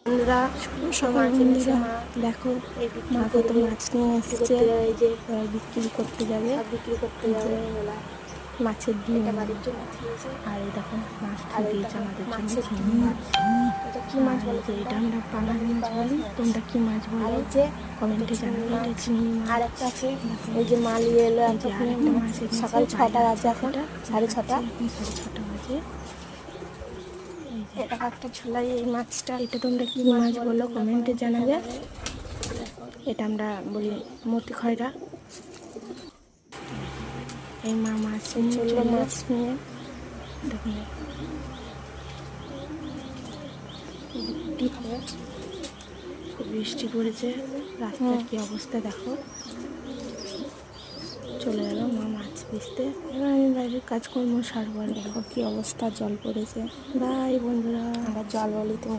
বন্ধুরা সকাল বন্ধুরা দেখো মা কত মাছ নিয়ে এসছে, বিক্রি করতে যাবে। মাছের ডিম আর এই দেখো মাছটা দিয়েছে আমাদের জন্য চিংড়ি মাছ। কি মাছ বলো? এটা আমরা পাঙাশ মাছ বলি, তোমরা কি মাছ বলো কমেন্টে জানাবে। এটা চিংড়ি মাছ। আর একটা আছে এই যে মালি এলো, একটা মাছ সকাল 6টা বাজে, এখন 6:30। এখন 6:30 বাজে। এটা একটা ছোলাই, এই মাছটা এটা তোমরা কি মাছ বলো কমেন্টে জানাবে। এটা আমরা বলি মতি খয়রা। এই মা মাছ চললো, মাছ নিয়ে দেখুন বৃষ্টি পড়েছে, রাস্তার কি অবস্থা দেখো। চলে গেল মা মাছ বেচতে। এবার আমি বাইরের কাজকর্ম সারবো। আর দেখো কি অবস্থা, জল পড়েছে। বাই বন্ধুরা, আমরা জল বলি তোমরা